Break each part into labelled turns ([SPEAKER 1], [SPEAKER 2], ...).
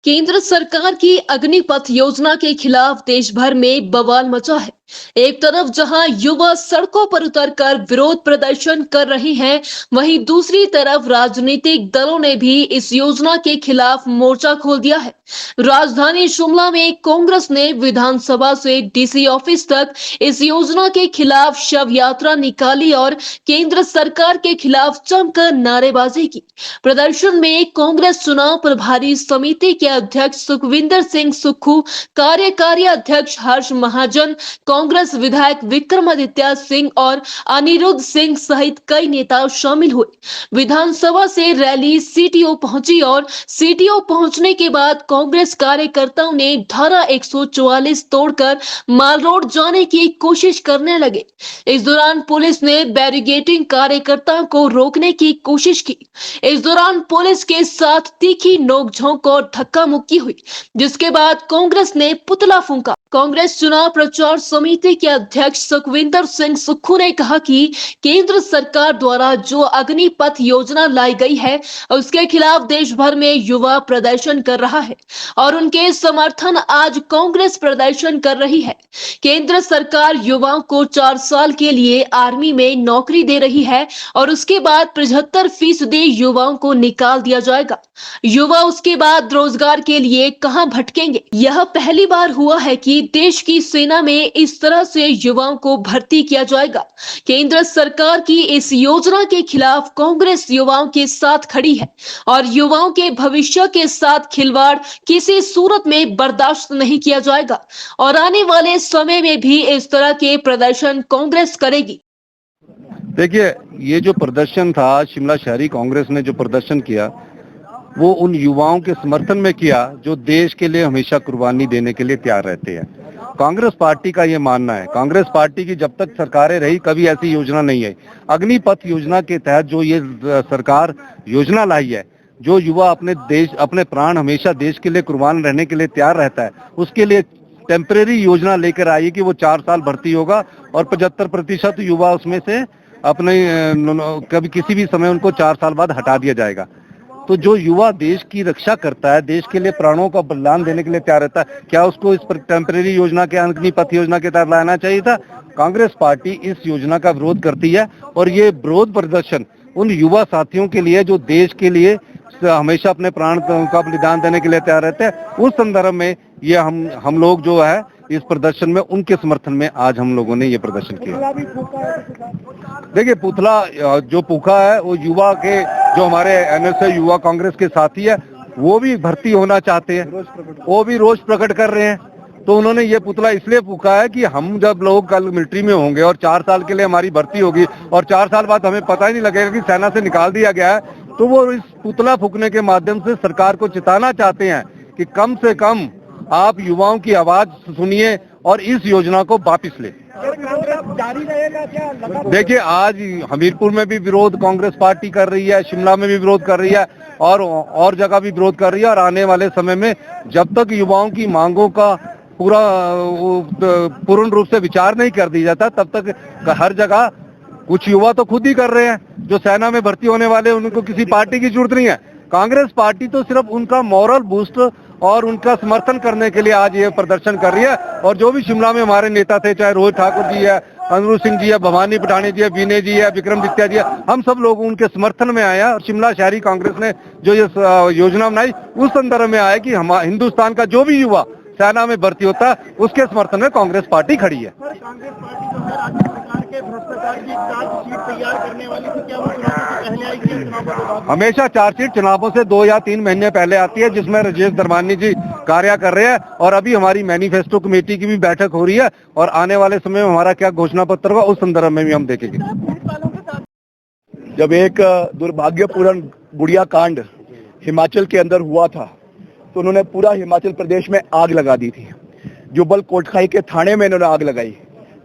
[SPEAKER 1] केंद्र सरकार की अग्निपथ योजना के खिलाफ देश भर में बवाल मचा है। एक तरफ जहां युवा सड़कों पर उतरकर विरोध प्रदर्शन कर रहे हैं, वहीं दूसरी तरफ राजनीतिक दलों ने भी इस योजना के खिलाफ मोर्चा खोल दिया है। राजधानी शिमला में कांग्रेस ने विधानसभा से डीसी ऑफिस तक इस योजना के खिलाफ शव यात्रा निकाली और केंद्र सरकार के खिलाफ जमकर नारेबाजी की। प्रदर्शन में कांग्रेस चुनाव प्रभारी समिति के अध्यक्ष सुखविंदर सिंह सुक्खू, कार्यकारी अध्यक्ष हर्ष महाजन, कांग्रेस विधायक विक्रमादित्य सिंह और अनिरुद्ध सिंह सहित कई नेता शामिल हुए। विधानसभा से रैली सीटीओ पहुंची और सीटीओ पहुंचने के बाद कांग्रेस कार्यकर्ताओं ने धारा 144 तोड़कर माल रोड जाने की कोशिश करने लगे। इस दौरान पुलिस ने बैरिकेडिंग कार्यकर्ताओं को रोकने की कोशिश की। इस दौरान पुलिस के साथ तीखी नोकझोंक और धक्का मुक्की हुई, जिसके बाद कांग्रेस ने पुतला फूंका। कांग्रेस चुनाव प्रचार समिति के अध्यक्ष सुखविंदर सिंह सुक्खू ने कहा कि केंद्र सरकार द्वारा जो अग्निपथ योजना लाई गई है, उसके खिलाफ देश भर में युवा प्रदर्शन कर रहा है और उनके समर्थन आज कांग्रेस प्रदर्शन कर रही है। केंद्र सरकार युवाओं को 4 साल के लिए आर्मी में नौकरी दे रही है और उसके बाद 75% युवाओं को निकाल दिया जाएगा। युवा उसके बाद रोजगार के लिए कहां भटकेंगे? यह पहली बार हुआ है कि देश की सेना में इस तरह से युवाओं को भर्ती किया जाएगा। केंद्र सरकार की इस योजना के खिलाफ कांग्रेस युवाओं के साथ खड़ी है और युवाओं के भविष्य के साथ खिलवाड़ किसी सूरत में बर्दाश्त नहीं किया जाएगा और आने वाले समय में भी इस तरह के प्रदर्शन कांग्रेस करेगी।
[SPEAKER 2] देखिए, ये जो प्रदर्शन था, शिमला शहरी कांग्रेस ने जो प्रदर्शन किया, वो उन युवाओं के समर्थन में किया जो देश के लिए हमेशा कुर्बानी देने के लिए तैयार रहते हैं। कांग्रेस पार्टी का ये मानना है, कांग्रेस पार्टी की जब तक सरकारें रही कभी ऐसी योजना नहीं आई। अग्निपथ योजना के तहत जो ये सरकार योजना लाई है, जो युवा अपने प्राण हमेशा देश के लिए कुर्बान रहने के लिए तैयार रहता है, उसके लिए टेम्परेरी योजना लेकर आई कि वो 4 साल भर्ती होगा और 75% युवा उसमें से अपने कभी किसी भी समय उनको 4 साल बाद हटा दिया जाएगा। तो जो युवा देश की रक्षा करता है, देश के लिए प्राणों का बलिदान देने के लिए तैयार रहता है, क्या उसको इस टेम्परेरी योजना के, अग्निपथ योजना के तहत लाना चाहिए था? कांग्रेस पार्टी इस योजना का विरोध करती है और ये विरोध प्रदर्शन उन युवा साथियों के लिए जो देश के लिए हमेशा अपने प्राण का बलिदान देने के लिए तैयार रहते हैं, उस संदर्भ में ये हम लोग जो है इस प्रदर्शन में उनके समर्थन में आज हम लोगों ने ये प्रदर्शन किया। देखिए, पुतला जो फूका है वो युवा के, जो हमारे एनएसए युवा कांग्रेस के साथी है, वो भी भर्ती होना चाहते हैं, वो भी रोष प्रकट कर रहे हैं। तो उन्होंने ये पुतला इसलिए फूका है कि हम जब लोग कल मिलिट्री में होंगे और 4 साल के लिए हमारी भर्ती होगी और 4 साल बाद हमें पता ही नहीं लगेगा कि सेना से निकाल दिया गया है, तो वो इस पुतला फूकने के माध्यम से सरकार को चेताना चाहते हैं कि कम से कम आप युवाओं की आवाज सुनिए और इस योजना को वापस ले।
[SPEAKER 3] जारी रहेगा क्या?
[SPEAKER 2] देखिए, आज हमीरपुर में भी विरोध कांग्रेस पार्टी कर रही है, शिमला में भी विरोध कर रही है और जगह भी विरोध कर रही है और आने वाले समय में जब तक युवाओं की मांगों का पूर्ण रूप से विचार नहीं कर दिया जाता, तब तक हर जगह कुछ युवा तो खुद ही कर रहे हैं। जो सेना में भर्ती होने वाले, उनको किसी पार्टी की जरूरत नहीं है। कांग्रेस पार्टी तो सिर्फ उनका मॉरल बूस्ट और उनका समर्थन करने के लिए आज ये प्रदर्शन कर रही है। और जो भी शिमला में हमारे नेता थे, चाहे रोहित ठाकुर जी है, अनिरुद्ध सिंह जी है, भवानी पठानी जी है, विनय जी है, विक्रमादित्य जी है, हम सब लोग उनके समर्थन में आए हैं। और शिमला शहरी कांग्रेस ने जो ये योजना बनाई, उस संदर्भ में आया कि हिंदुस्तान का जो भी युवा सेना में भर्ती होता है, उसके समर्थन में कांग्रेस पार्टी खड़ी है।
[SPEAKER 3] कांग्रेस पार्टी जो है राज्य सरकार के भ्रष्टाचार की चार्जशीट तैयार करने वाली थी, क्या वो चुनावों से पहले आई थी? चुनावों के बाद
[SPEAKER 2] हमेशा चार्जशीट चुनावों से 2 या 3 महीने पहले आती है, जिसमें राजेश धर्मानी जी कार्य कर रहे हैं और अभी हमारी मैनिफेस्टो कमेटी की भी बैठक हो रही है और आने वाले समय में हमारा क्या घोषणा पत्र होगा, उस संदर्भ में भी हम देखेंगे।
[SPEAKER 4] जब एक दुर्भाग्यपूर्ण गुड़िया कांड हिमाचल के अंदर हुआ था, तो उन्होंने पूरा हिमाचल प्रदेश में आग लगा दी थी। जुब्बल कोटखाई के थाने में इन्होंने आग लगाई,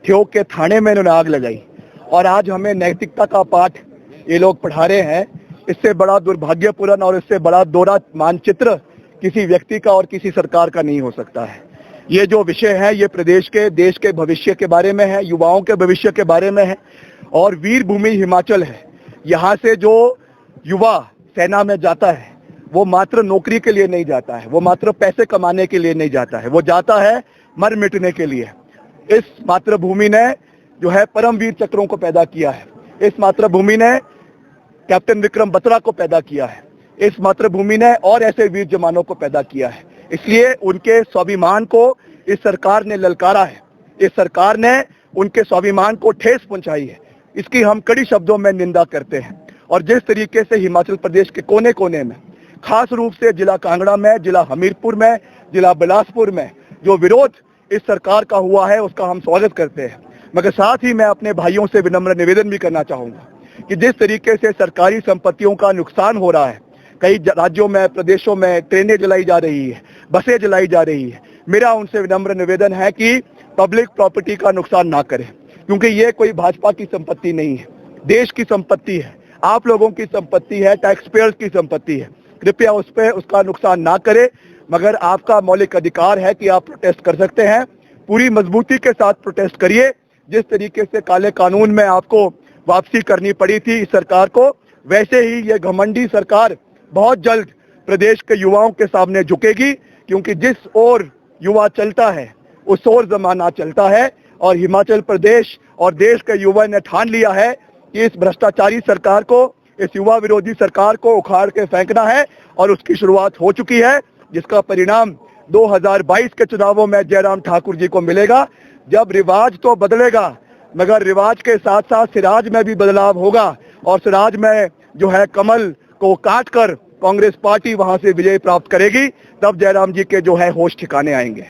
[SPEAKER 4] ठियोग के थाने में इन्होंने आग लगाई और आज हमें नैतिकता का पाठ ये लोग पढ़ा रहे हैं। इससे बड़ा दुर्भाग्यपूर्ण और इससे बड़ा दोहरा मानचित्र किसी व्यक्ति का और किसी सरकार का नहीं हो सकता है। ये जो विषय है, ये प्रदेश के, देश के भविष्य के बारे में है, युवाओं के भविष्य के बारे में है और वीर भूमि हिमाचल है। यहाँ से जो युवा सेना में जाता है वो मात्र नौकरी के लिए नहीं जाता है, वो मात्र पैसे कमाने के लिए नहीं जाता है, वो जाता है मर मिटने के लिए। इस मातृभूमि ने जो है परमवीर चक्रों को पैदा किया है, इस मातृभूमि ने कैप्टन विक्रम बत्रा को पैदा किया है, इस मातृभूमि ने और ऐसे वीर जवानों को पैदा किया है। इसलिए उनके स्वाभिमान को इस सरकार ने ललकारा है, इस सरकार ने उनके स्वाभिमान को ठेस पहुंचाई है। इसकी हम कड़ी शब्दों में निंदा करते हैं। और जिस तरीके से हिमाचल प्रदेश के कोने कोने में, खास रूप से जिला कांगड़ा में, जिला हमीरपुर में, जिला बिलासपुर में जो विरोध इस सरकार का हुआ है, उसका हम स्वागत करते हैं। मगर साथ ही मैं अपने भाइयों से विनम्र निवेदन भी करना चाहूंगा कि जिस तरीके से सरकारी संपत्तियों का नुकसान हो रहा है, कई राज्यों में, प्रदेशों में ट्रेनें जलाई जा रही है, बसें जलाई जा रही है, मेरा उनसे विनम्र निवेदन है कि पब्लिक प्रॉपर्टी का नुकसान ना करें, क्योंकि ये कोई भाजपा की संपत्ति नहीं है, देश की संपत्ति है, आप लोगों की संपत्ति है, टैक्स पेयर्स की संपत्ति है। कृपया उस पर उसका नुकसान ना करें। मगर आपका मौलिक अधिकार है कि आप प्रोटेस्ट कर सकते हैं, पूरी मजबूती के साथ प्रोटेस्ट करिए। जिस तरीके से काले कानून में आपको वापसी करनी पड़ी थी इस सरकार को, वैसे ही ये घमंडी सरकार बहुत जल्द प्रदेश के युवाओं के सामने झुकेगी, क्योंकि जिस ओर युवा चलता है उस ओर जमाना चलता है। और हिमाचल प्रदेश और देश के युवा ने ठान लिया है कि इस भ्रष्टाचारी सरकार को, इस युवा विरोधी सरकार को उखाड़ के फेंकना है, और उसकी शुरुआत हो चुकी है, जिसका परिणाम 2022 के चुनावों में जयराम ठाकुर जी को मिलेगा। जब रिवाज तो बदलेगा, मगर रिवाज के साथ साथ सिराज में भी बदलाव होगा, और सिराज में जो है कमल को काट कर कांग्रेस पार्टी वहां से विजय प्राप्त करेगी। तब जयराम जी के जो है होश ठिकाने आएंगे।